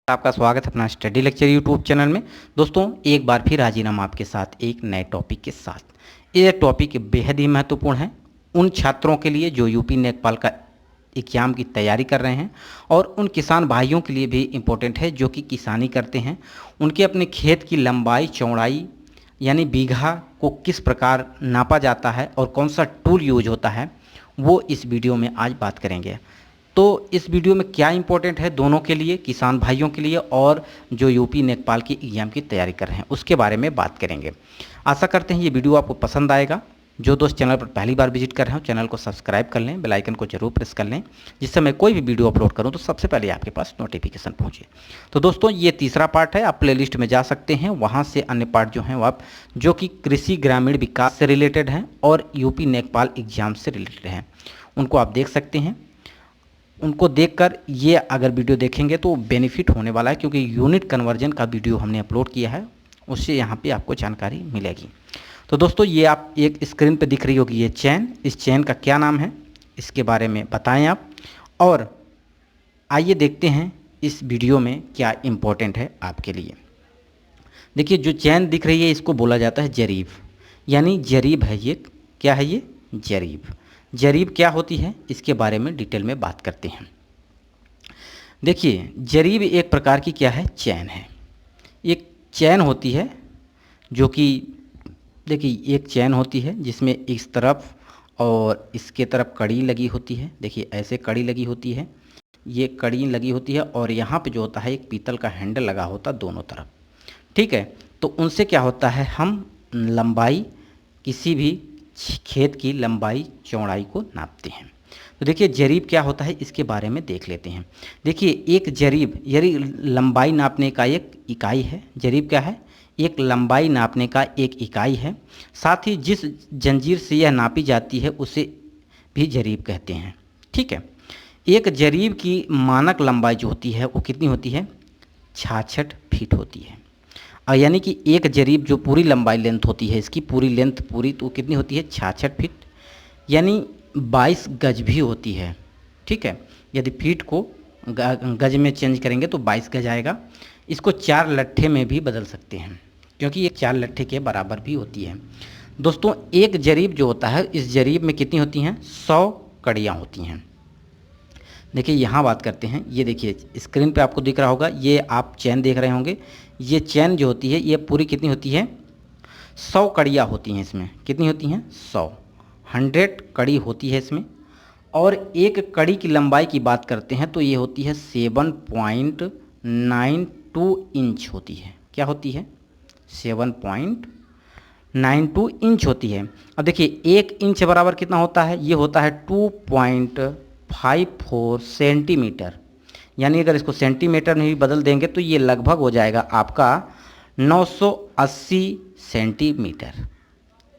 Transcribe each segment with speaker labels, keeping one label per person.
Speaker 1: आपका स्वागत है अपना स्टडी लेक्चर यूट्यूब चैनल में। दोस्तों एक बार फिर हाजिर हम आपके साथ एक नए टॉपिक के साथ। ये टॉपिक बेहद ही महत्वपूर्ण है उन छात्रों के लिए जो यूपी नेकपाल का एग्ज़ाम की तैयारी कर रहे हैं और उन किसान भाइयों के लिए भी इम्पोर्टेंट है जो कि किसानी करते हैं। उनके अपने खेत की लंबाई चौड़ाई यानी बीघा को किस प्रकार नापा जाता है और कौन सा टूल यूज होता है वो इस वीडियो में आज बात करेंगे। तो इस वीडियो में क्या इंपॉर्टेंट है दोनों के लिए, किसान भाइयों के लिए और जो यूपी नेकपाल की एग्ज़ाम की तैयारी कर रहे हैं उसके बारे में बात करेंगे। आशा करते हैं ये वीडियो आपको पसंद आएगा। जो दोस्त चैनल पर पहली बार विजिट कर रहे हो चैनल को सब्सक्राइब कर लें, बेल आइकन को जरूर प्रेस कर लें जिससे मैं कोई भी वीडियो अपलोड करूं तो सबसे पहले आपके पास नोटिफिकेशन पहुंचे। तो दोस्तों ये तीसरा पार्ट है, आप प्लेलिस्ट में जा सकते हैं, वहां से अन्य पार्ट जो हैं वो आप जो कि कृषि ग्रामीण विकास से रिलेटेड हैं और यूपी नेकपाल एग्जाम से रिलेटेड हैं उनको आप देख सकते हैं। उनको देखकर ये अगर वीडियो देखेंगे तो बेनिफिट होने वाला है क्योंकि यूनिट कन्वर्जन का वीडियो हमने अपलोड किया है, उससे यहाँ पे आपको जानकारी मिलेगी। तो दोस्तों ये आप एक स्क्रीन पे दिख रही होगी ये चैन, इस चैन का क्या नाम है इसके बारे में बताएं आप। और आइए देखते हैं इस वीडियो में क्या इम्पोर्टेंट है आपके लिए। देखिए जो चैन दिख रही है इसको बोला जाता है जरीब, यानी जरीब है ये। क्या है ये? जरीब। जरीब क्या होती है इसके बारे में डिटेल में बात करते हैं। देखिए जरीब एक प्रकार की क्या है? चैन है। एक चैन होती है जो कि देखिए एक चैन होती है जिसमें इस तरफ और इसके तरफ कड़ी लगी होती है। देखिए ऐसे कड़ी लगी होती है, ये कड़ी लगी होती है और यहाँ पे जो होता है एक पीतल का हैंडल लगा होता है दोनों तरफ। ठीक है, तो उनसे क्या होता है हम लंबाई किसी भी खेत की लंबाई चौड़ाई को नापते हैं। तो देखिए जरीब क्या होता है इसके बारे में देख लेते हैं। देखिए एक जरीब यानी लंबाई नापने का एक इकाई है। जरीब क्या है? एक लंबाई नापने का एक इकाई है। साथ ही जिस जंजीर से यह नापी जाती है उसे भी जरीब कहते हैं। ठीक है, एक जरीब की मानक लंबाई जो होती है वो कितनी होती है? 66 फीट होती है। यानी कि एक जरीब जो पूरी लंबाई लेंथ होती है इसकी पूरी लेंथ पूरी तो कितनी होती है? 66 फीट, यानी 22 गज भी होती है। ठीक है, यदि फीट को गज में चेंज करेंगे तो 22 गज आएगा। इसको 4 लट्ठे में भी बदल सकते हैं क्योंकि ये 4 लट्ठे के बराबर भी होती है। दोस्तों एक जरीब जो होता है इस जरीब में कितनी होती हैं? 100 कड़ियाँ होती हैं। देखिए यहाँ बात करते हैं, ये देखिए स्क्रीन पे आपको दिख रहा होगा, ये आप चैन देख रहे होंगे। ये चैन जो होती है ये पूरी कितनी होती है? 100 कड़ियाँ होती हैं इसमें। कितनी होती हैं? 100 कड़ी होती है इसमें। और एक कड़ी की लंबाई की बात करते हैं तो ये होती है 7.92 इंच होती है। क्या होती है? 7.92 इंच होती है। अब देखिए 1 इंच बराबर कितना होता है? ये होता है 2.54 सेंटीमीटर। यानी अगर इसको सेंटीमीटर में भी बदल देंगे तो ये लगभग हो जाएगा आपका 980 सेंटीमीटर।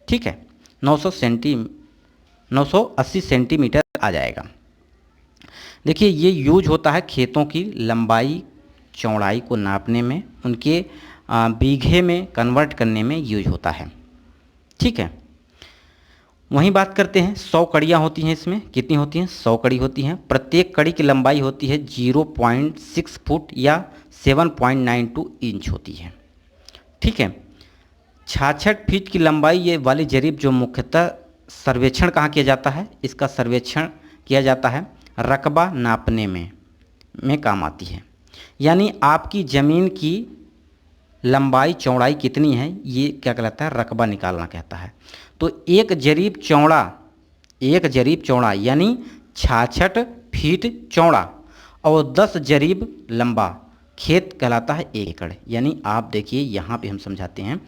Speaker 1: ठीक है, 980 सेंटीमीटर आ जाएगा। देखिए ये यूज होता है खेतों की लंबाई चौड़ाई को नापने में, उनके बीघे में कन्वर्ट करने में यूज होता है। ठीक है, वहीं बात करते हैं 100 कड़ियाँ होती हैं इसमें। कितनी होती हैं? 100 कड़ी होती हैं। प्रत्येक कड़ी की लंबाई होती है 0.6 फुट या 7.92 इंच होती है। ठीक है, 66 फीट की लंबाई ये वाली जरीब जो मुख्यतः सर्वेक्षण कहाँ किया जाता है? इसका सर्वेक्षण किया जाता है रकबा नापने में काम आती है। यानी आपकी ज़मीन की लंबाई चौड़ाई कितनी है ये क्या कहलाता है? रकबा निकालना कहता है। तो एक जरीब चौड़ा यानी 66 फीट चौड़ा और 10 जरीब लंबा खेत कहलाता है 1 एकड़। यानी आप देखिए यहाँ पे हम समझाते हैं,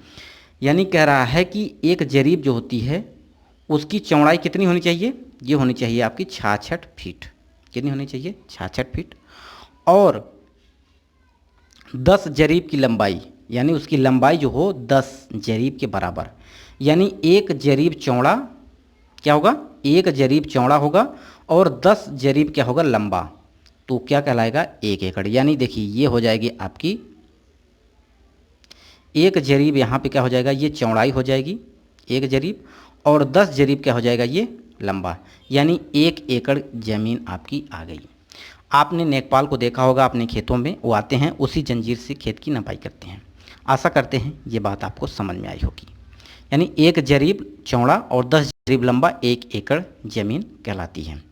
Speaker 1: यानी कह रहा है कि एक जरीब जो होती है उसकी चौड़ाई कितनी होनी चाहिए? ये होनी चाहिए आपकी 66 फीट। कितनी होनी चाहिए? 66 फीट। और 10 जरीब की लंबाई यानी उसकी लंबाई जो हो 10 जरीब के बराबर। यानी एक जरीब चौड़ा क्या होगा? एक जरीब चौड़ा होगा और 10 जरीब क्या होगा? लंबा। तो क्या कहलाएगा? 1 एकड़। यानी देखिए ये हो जाएगी आपकी एक जरीब, यहाँ पे क्या हो जाएगा? ये चौड़ाई हो जाएगी 1 जरीब और 10 जरीब क्या हो जाएगा? ये लंबा। यानी 1 एकड़ ज़मीन आपकी आ गई। आपने नेकपाल को देखा होगा अपने खेतों में, वो आते हैं उसी जंजीर से खेत की नपाई करते हैं। आशा करते हैं ये बात आपको समझ में आई होगी। यानी 1 जरीब चौड़ा और 10 जरीब लंबा 1 एकड़ ज़मीन कहलाती है।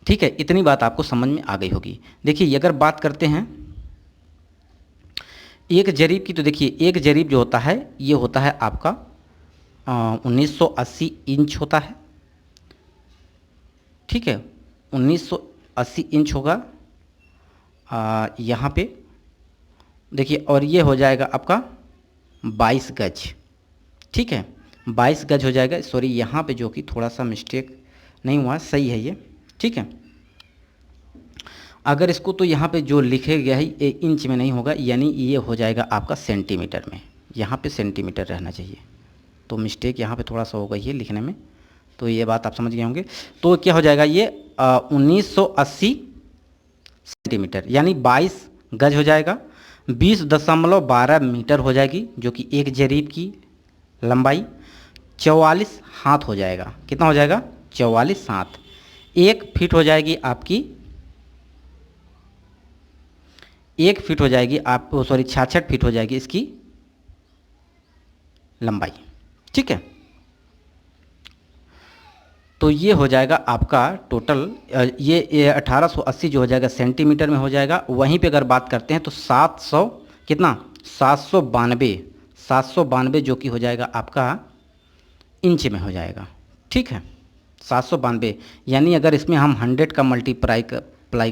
Speaker 1: ठीक है, इतनी बात आपको समझ में आ गई होगी। देखिए अगर बात करते हैं 1 जरीब की, तो देखिए 1 जरीब जो होता है ये होता है आपका 1980 इंच होता है। ठीक है, 1980 इंच होगा यहाँ पे देखिए, और ये हो जाएगा आपका 22 गज। ठीक है, 22 गज हो जाएगा। सॉरी यहाँ पे जो कि थोड़ा सा मिस्टेक नहीं हुआ, सही है ये। ठीक है, अगर इसको तो यहाँ पे जो लिखे गया है ये इंच में नहीं होगा, यानी ये हो जाएगा आपका सेंटीमीटर में। यहाँ पे सेंटीमीटर रहना चाहिए, तो मिस्टेक यहाँ पे थोड़ा सा हो गई है लिखने में, तो ये बात आप समझ गए होंगे। तो क्या हो जाएगा ये 1980 सेंटीमीटर, यानी 22 गज हो जाएगा। 20.12 मीटर हो जाएगी, जो कि 1 जरीब की लंबाई। 44 हाथ हो जाएगा। कितना हो जाएगा? 44 हाथ। 1 फीट हो जाएगी आपकी, 1 फीट हो जाएगी आप, सॉरी 66 फीट हो जाएगी इसकी लंबाई। ठीक है, तो ये हो जाएगा आपका टोटल, ये 1880 जो हो जाएगा सेंटीमीटर में हो जाएगा। वहीं पे अगर बात करते हैं तो 700 कितना 792 जो कि हो जाएगा आपका इंच में हो जाएगा। ठीक है, 792, यानी अगर इसमें हम 100 का मल्टीप्लाई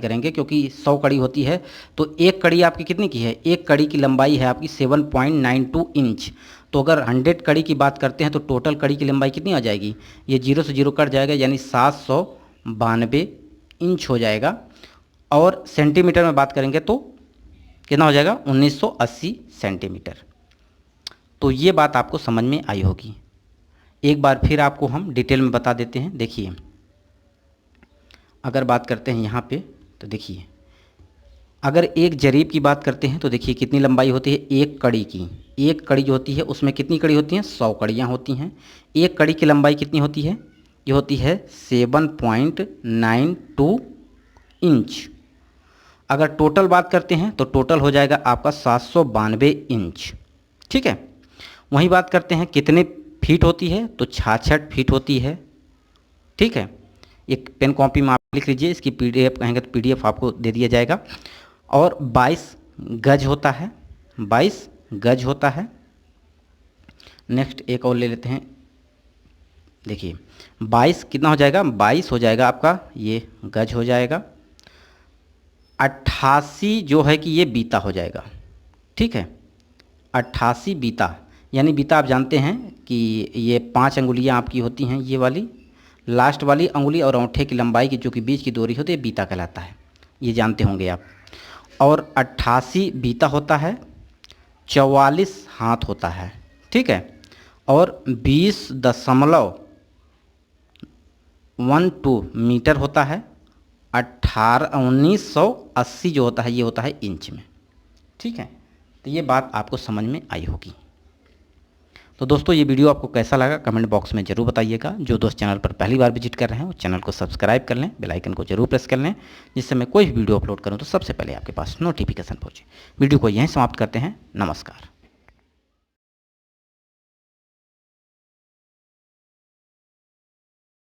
Speaker 1: करेंगे, क्योंकि 100 कड़ी होती है, तो 1 कड़ी आपकी कितनी की है? 1 कड़ी की लंबाई है आपकी 7.92 इंच। तो अगर 100 कड़ी की बात करते हैं तो टोटल कड़ी की लंबाई कितनी आ जाएगी? ये 0 से 0 कट जाएगा, यानी 792 इंच हो जाएगा। और सेंटीमीटर में बात करेंगे तो कितना हो जाएगा? 1980 सेंटीमीटर। तो ये बात आपको समझ में आई होगी। एक बार फिर आपको हम डिटेल में बता देते हैं। देखिए अगर बात करते हैं यहाँ पे, तो देखिए अगर 1 जरीब की बात करते हैं तो देखिए कितनी लंबाई होती है 1 कड़ी की। 1 कड़ी जो होती है उसमें कितनी कड़ी होती हैं? 100 कड़ियाँ होती हैं। 1 कड़ी की लंबाई कितनी होती है? ये होती है 7.92 इंच। अगर टोटल बात करते हैं तो टोटल हो जाएगा आपका 792 इंच। ठीक है, वहीं बात करते हैं कितने फीट होती है, तो 66 फीट होती है। ठीक है, एक पेन कॉपी में आप लिख लीजिए, इसकी PDF कहेंगे तो PDF आपको दे दिया जाएगा। और 22 गज होता है, 22 गज होता है। नेक्स्ट एक और ले लेते हैं। देखिए 22 कितना हो जाएगा? 22 हो जाएगा आपका ये गज हो जाएगा। 88 जो है कि ये बीता हो जाएगा। ठीक है, 88 बीता, यानी बीता आप जानते हैं कि ये 5 अंगुलियाँ आपकी होती हैं, ये वाली लास्ट वाली अंगुली और अंगूठे की लंबाई की जो कि बीच की दूरी होती है बीता कहलाता है, ये जानते होंगे आप। और 88 बीता होता है, 44 हाथ होता है। ठीक है, और 20.12 मीटर होता है। 1980 जो होता है ये होता है इंच में। ठीक है, तो ये बात आपको समझ में आई होगी। तो दोस्तों ये वीडियो आपको कैसा लगा कमेंट बॉक्स में ज़रूर बताइएगा। जो दोस्त चैनल पर पहली बार विजिट कर रहे हैं वो चैनल को सब्सक्राइब कर लें, बेल आइकन को जरूर प्रेस कर लें, जिससे मैं कोई भी वीडियो अपलोड करूं तो सबसे पहले आपके पास नोटिफिकेशन पहुंचे। वीडियो को यहीं समाप्त करते हैं। नमस्कार।